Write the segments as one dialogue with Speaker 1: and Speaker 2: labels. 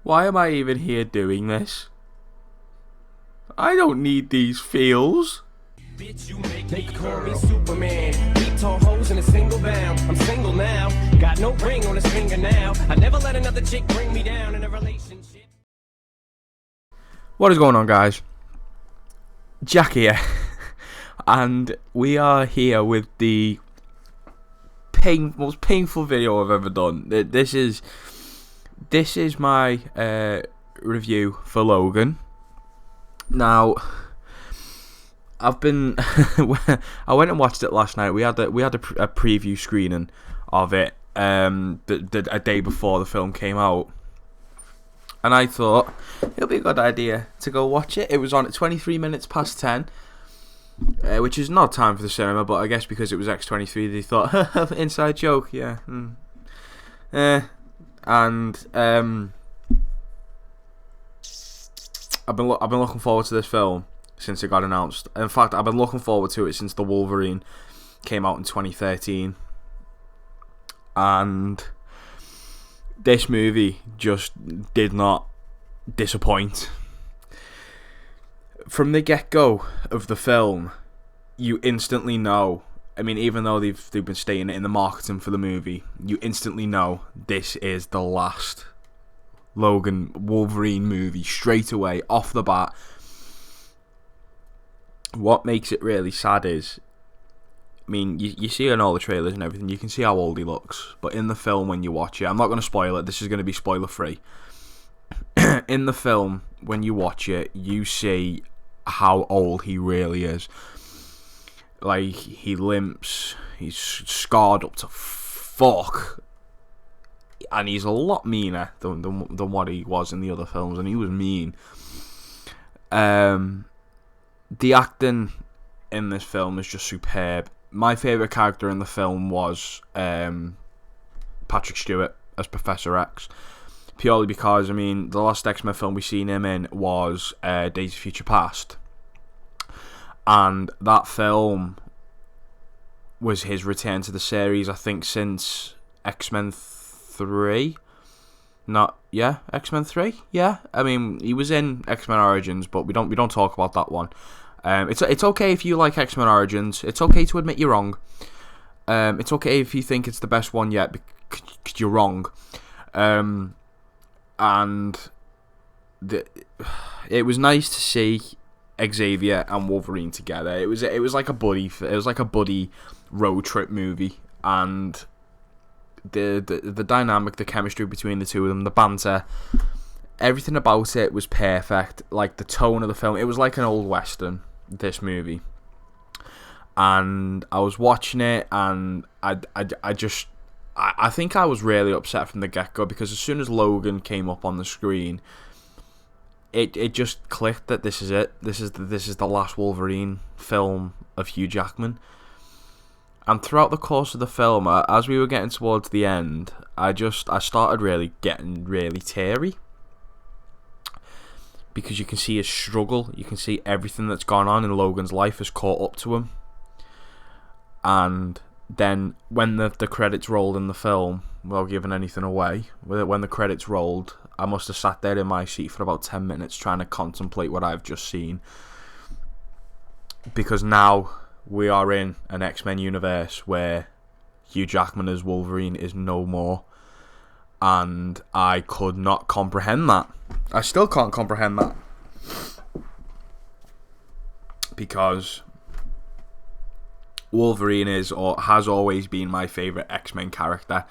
Speaker 1: Why am I even here doing this? I don't need these feels.
Speaker 2: Bitch, you make they call me Superman. Beat tall hoes in a single bound. I'm single now. Got no ring on his finger now. I never let another chick bring me down in a relationship.
Speaker 1: What is going on, guys? Jack here. And we are here with the most painful video I've ever done. This is my review for Logan. Now, I've been I went and watched it last night. We had a preview screening of it a day before the film came out, and I thought it'll be a good idea to go watch it. It was on at 23 minutes past 10. Which is not time for the cinema, but I guess because it was X23, they thought inside joke, yeah. And I've been looking forward to this film since it got announced. In fact, I've been looking forward to it since the Wolverine came out in 2013, and this movie just did not disappoint. From the get-go of the film, you instantly know. I mean, even though they've been stating it in the marketing for the movie, you instantly know this is the last Logan Wolverine movie straight away off the bat. What makes it really sad is, I mean, you see in all the trailers and everything, you can see how old he looks, but in the film when you watch it, I'm not going to spoil it, this is going to be spoiler free. In the film, when you watch it, you see how old he really is. Like, he limps, he's scarred up to fuck, and he's a lot meaner than what he was in the other films, and he was mean. The acting in this film is just superb. My favourite character in the film was Patrick Stewart as Professor X. Purely because, I mean, the last X-Men film we seen him in was Days of Future Past. And that film was his return to the series, I think, since X-Men 3. X-Men 3? Yeah. I mean, he was in X-Men Origins, but we don't talk about that one. It's okay if you like X-Men Origins. It's okay to admit you're wrong. It's okay if you think it's the best one yet, because you're wrong. And it was nice to see Xavier and Wolverine together. It was like a buddy road trip movie, and the dynamic, the chemistry between the two of them, the banter, everything about it was perfect. Like the tone of the film, it was like an old western, this movie. And I was watching it, and I think I was really upset from the get-go, because as soon as Logan came up on the screen, it just clicked that this is it. This is the last Wolverine film of Hugh Jackman. And throughout the course of the film, as we were getting towards the end, I started really getting really teary, because you can see his struggle. You can see everything that's gone on in Logan's life has caught up to him. And then when the credits rolled in the film, without giving anything away, when the credits rolled, I must have sat there in my seat for about 10 minutes trying to contemplate what I've just seen. Because now we are in an X-Men universe where Hugh Jackman as Wolverine is no more. And I could not comprehend that. I still can't comprehend that. Because Wolverine is, or has always been, my favourite X-Men character.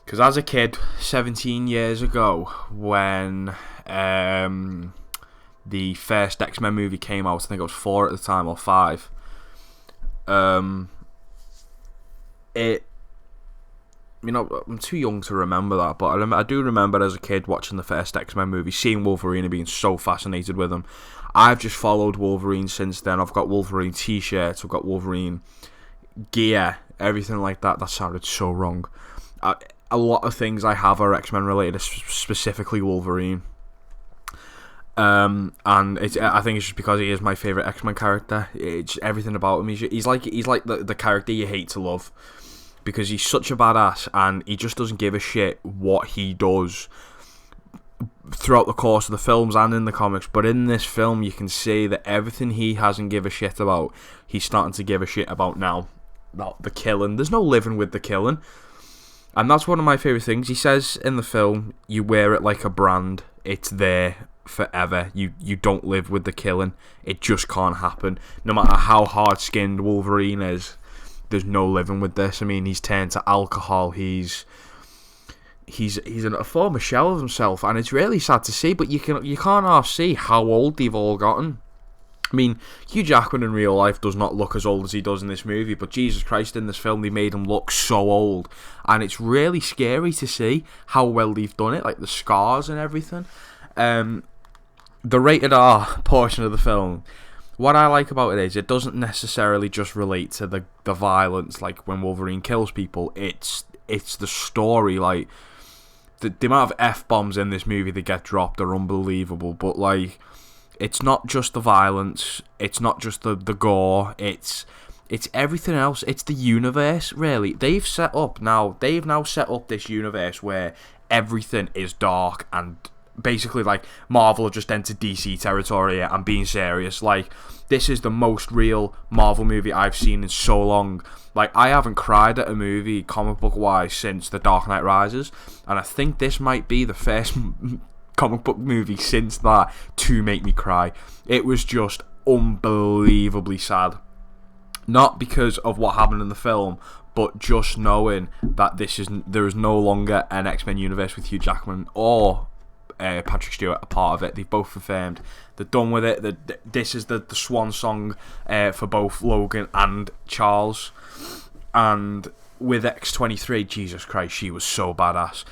Speaker 1: Because as a kid, 17 years ago, when the first X-Men movie came out, I think it was 4 at the time, or 5, I'm too young to remember that, but I do remember as a kid watching the first X-Men movie, seeing Wolverine and being so fascinated with him. I've just followed Wolverine since then. I've got Wolverine t-shirts, I've got Wolverine gear, everything like that. That sounded so wrong. A lot of things I have are X-Men related, specifically Wolverine. And I think it's just because he is my favourite X-Men character. It's everything about him. He's like the character you hate to love, because he's such a badass and he just doesn't give a shit what he does throughout the course of the films and in the comics, but in this film you can see that everything he hasn't give a shit about, he's starting to give a shit about now. Not the killing. There's no living with the killing. And that's one of my favourite things. He says in the film, you wear it like a brand. It's there forever. You don't live with the killing. It just can't happen. No matter how hard-skinned Wolverine is, there's no living with this. I mean, he's turned to alcohol. He's a former shell of himself, and it's really sad to see. But you can't half see how old they've all gotten. I mean, Hugh Jackman in real life does not look as old as he does in this movie, but Jesus Christ, in this film they made him look so old, and it's really scary to see how well they've done it, like the scars and everything. The rated R portion of the film, what I like about it is it doesn't necessarily just relate to the violence, like when Wolverine kills people. It's the story, like the amount of F-bombs in this movie that get dropped are unbelievable, but like, it's not just the violence, it's not just the gore, it's everything else. It's the universe, really. They've now set up this universe where everything is dark, and basically, like, Marvel have just entered DC territory. I'm being serious. Like, this is the most real Marvel movie I've seen in so long. Like, I haven't cried at a movie, comic book wise, since The Dark Knight Rises, and I think this might be the first comic book movie since that to make me cry. It was just unbelievably sad, not because of what happened in the film, but just knowing that there is no longer an X-Men universe with Hugh Jackman or Patrick Stewart a part of it. They've both confirmed they're done with it. This is the swan song for both Logan and Charles. And with X-23, Jesus Christ, she was so badass.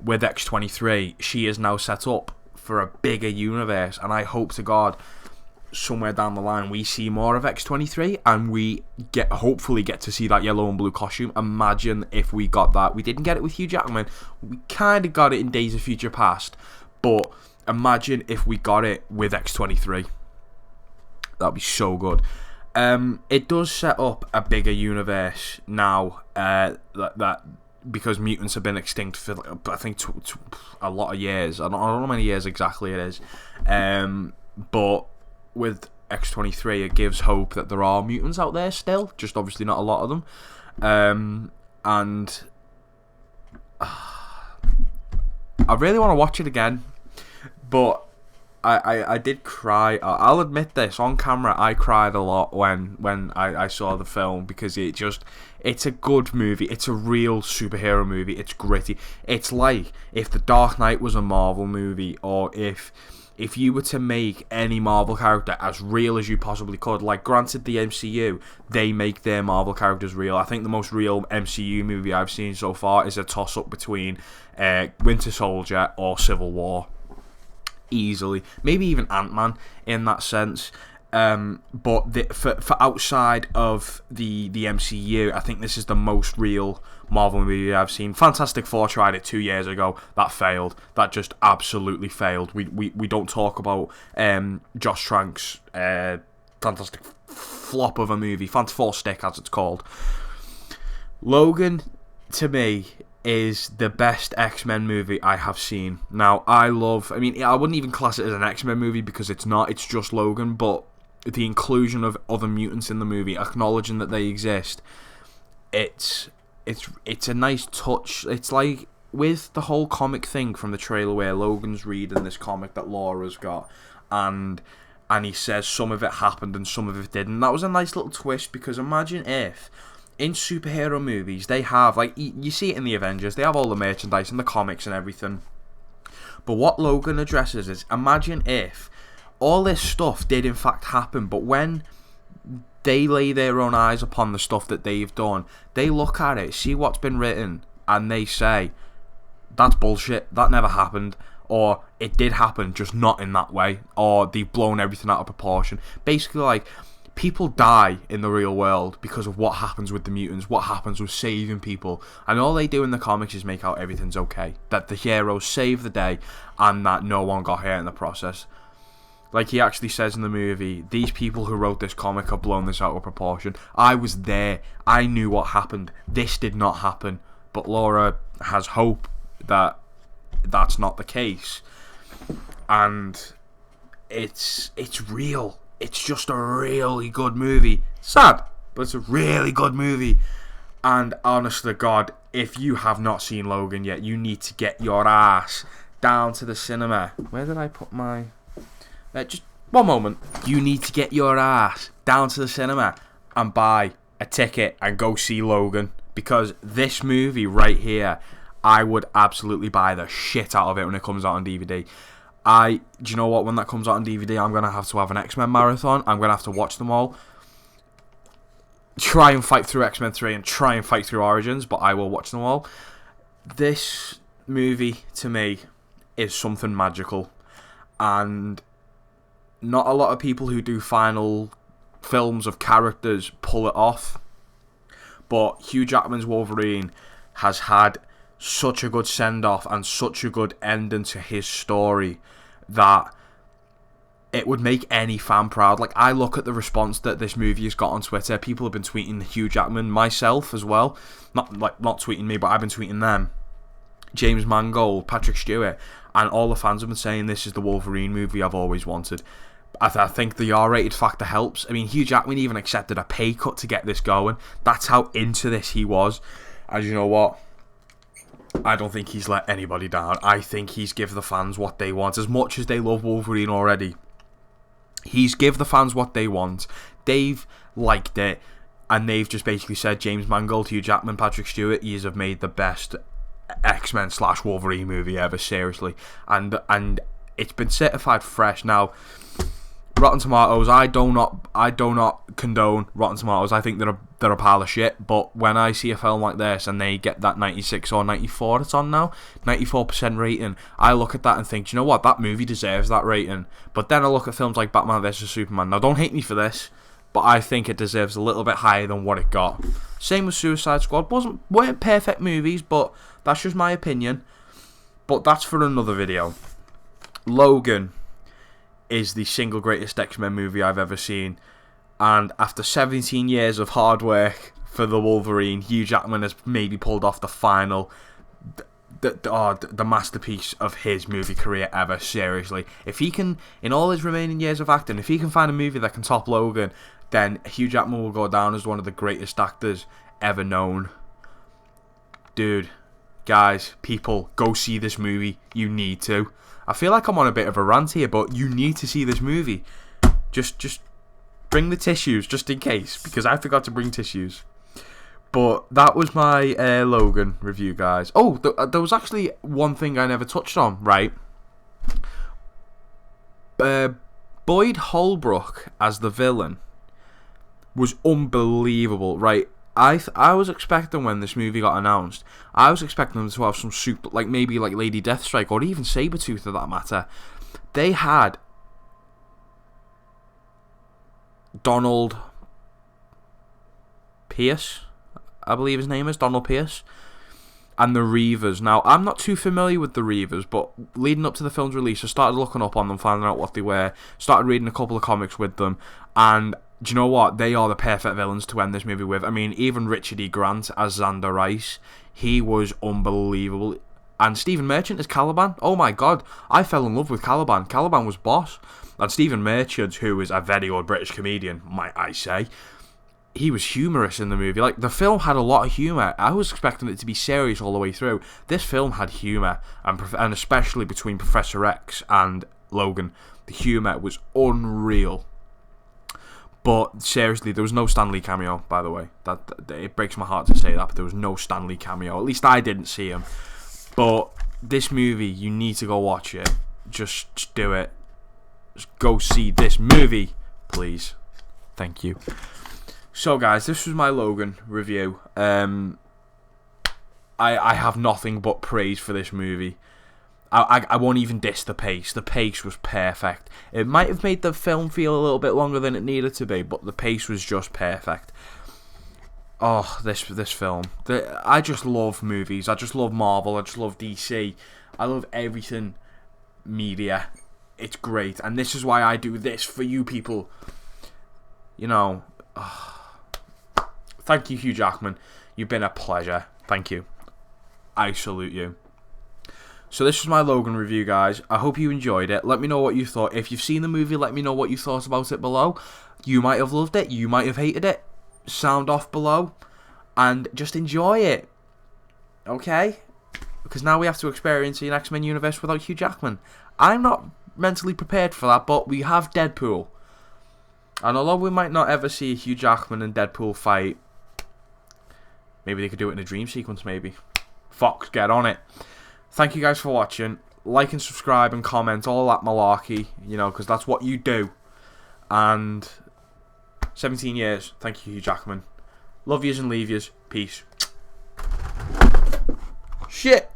Speaker 1: With X-23, she is now set up for a bigger universe, and I hope to God somewhere down the line we see more of X-23, and we hopefully get to see that yellow and blue costume. Imagine if we got that. We didn't get it with Hugh Jackman. We kind of got it in Days of Future Past, but imagine if we got it with X-23. That'd be so good. It does set up a bigger universe now, that because mutants have been extinct for, I think, a lot of years. I don't know how many years exactly it is. But with X-23, it gives hope that there are mutants out there still, just obviously not a lot of them. And I really want to watch it again, but I did cry. I'll admit this on camera. I cried a lot when I saw the film, because it's a good movie. It's a real superhero movie. It's gritty. It's like if The Dark Knight was a Marvel movie, or if you were to make any Marvel character as real as you possibly could. Like, granted, the MCU, they make their Marvel characters real. I think the most real MCU movie I've seen so far is a toss-up between Winter Soldier or Civil War. Easily. Maybe even Ant-Man in that sense. But for outside of the MCU, I think this is the most real Marvel movie I've seen. Fantastic Four tried it 2 years ago. That failed. That just absolutely failed. We don't talk about Josh Trank's fantastic flop of a movie, Fantastic Four Stick as it's called. Logan, to me, is the best X-Men movie I have seen. Now, I wouldn't even class it as an X-Men movie, because it's not. It's just Logan, but the inclusion of other mutants in the movie, acknowledging that they exist, it's a nice touch. It's like with the whole comic thing from the trailer where Logan's reading this comic that Laura's got, and he says some of it happened and some of it didn't. That was a nice little twist, because imagine if in superhero movies they have, like, you see it in the Avengers, they have all the merchandise and the comics and everything, but what Logan addresses is, imagine if all this stuff did in fact happen, but when they lay their own eyes upon the stuff that they've done, they look at it, see what's been written, and they say, that's bullshit, that never happened, or it did happen, just not in that way, or they've blown everything out of proportion. Basically, like, people die in the real world because of what happens with the mutants, what happens with saving people, and all they do in the comics is make out everything's okay, that the heroes save the day, and that no one got hurt in the process. Like he actually says in the movie, these people who wrote this comic have blown this out of proportion. I was there, I knew what happened, this did not happen. But Laura has hope that that's not the case. and it's real. It's just a really good movie. Sad, but it's a really good movie. And honest to God, if you have not seen Logan yet, you need to get your ass down to the cinema. Where did I put my... just one moment. You need to get your ass down to the cinema and buy a ticket and go see Logan. Because this movie right here, I would absolutely buy the shit out of it when it comes out on DVD. Do you know what? When that comes out on DVD, I'm going to have an X-Men marathon. I'm going to have to watch them all. Try and fight through X-Men 3 and try and fight through Origins, but I will watch them all. This movie, to me, is something magical. And not a lot of people who do final films of characters pull it off. But Hugh Jackman's Wolverine has had such a good send-off and such a good ending to his story that it would make any fan proud. Like, I look at the response that this movie has got on Twitter. People have been tweeting Hugh Jackman, myself as well. Not tweeting me, but I've been tweeting them. James Mangold, Patrick Stewart, and all the fans have been saying this is the Wolverine movie I've always wanted. I think the R-rated factor helps. I mean, Hugh Jackman even accepted a pay cut to get this going. That's how into this he was. And you know what? I don't think he's let anybody down. I think he's give the fans what they want. As much as they love Wolverine already, he's give the fans what they want. They've liked it, and they've just basically said, James Mangold, Hugh Jackman, Patrick Stewart, you have made the best X-Men / Wolverine movie ever, seriously. And it's been certified fresh. Now, Rotten Tomatoes, I do not condone Rotten Tomatoes. I think they're a pile of shit. But when I see a film like this and they get that 96 or 94 it's on now, 94% rating, I look at that and think, you know what, that movie deserves that rating. But then I look at films like Batman vs Superman. Now, don't hate me for this, but I think it deserves a little bit higher than what it got. Same with Suicide Squad. Weren't perfect movies, but that's just my opinion. But that's for another video. Logan is the single greatest X-Men movie I've ever seen. And after 17 years of hard work for the Wolverine, Hugh Jackman has maybe pulled off the final, the masterpiece of his movie career ever, seriously. If he can, in all his remaining years of acting, if he can find a movie that can top Logan, then Hugh Jackman will go down as one of the greatest actors ever known. Dude, guys, people, go see this movie. You need to. I feel like I'm on a bit of a rant here, but you need to see this movie. Just bring the tissues, just in case, because I forgot to bring tissues. But that was my Logan review, guys. Oh, there was actually one thing I never touched on, right? Boyd Holbrook as the villain was unbelievable, right? I was expecting, when this movie got announced, I was expecting them to have some super, like maybe like Lady Deathstrike or even Sabretooth for that matter. They had Donald Pierce, I believe his name is, Donald Pierce, and the Reavers. Now, I'm not too familiar with the Reavers, but leading up to the film's release, I started looking up on them, finding out what they were, started reading a couple of comics with them, and do you know what? They are the perfect villains to end this movie with. I mean, even Richard E. Grant as Xander Rice, he was unbelievable. And Stephen Merchant as Caliban. Oh my god, I fell in love with Caliban. Caliban was boss. And Stephen Merchant, who is a very old British comedian, might I say, he was humorous in the movie. Like, the film had a lot of humour. I was expecting it to be serious all the way through. This film had humour, and especially between Professor X and Logan, the humour was unreal. But seriously, there was no Stan Lee cameo, by the way. That it breaks my heart to say that, but there was no Stan Lee cameo. At least I didn't see him. But this movie, you need to go watch it. Just do it. Just go see this movie, please. Thank you. So, guys, this was my Logan review. I have nothing but praise for this movie. I won't even diss the pace. The pace was perfect. It might have made the film feel a little bit longer than it needed to be, but the pace was just perfect. Oh, this film. I just love movies. I just love Marvel. I just love DC. I love everything media. It's great. And this is why I do this for you people. You know. Thank you, Hugh Jackman. You've been a pleasure. Thank you. I salute you. So this was my Logan review, guys. I hope you enjoyed it. Let me know what you thought. If you've seen the movie, let me know what you thought about it below. You might have loved it. You might have hated it. Sound off below. And just enjoy it. Okay? Because now we have to experience the X-Men universe without Hugh Jackman. I'm not mentally prepared for that, but we have Deadpool. And although we might not ever see Hugh Jackman and Deadpool fight, maybe they could do it in a dream sequence, maybe. Fox, get on it. Thank you guys for watching. Like and subscribe and comment, all that malarkey, you know, because that's what you do. And 17 years. Thank you, Hugh Jackman. Love yous and leave yous. Peace. Shit.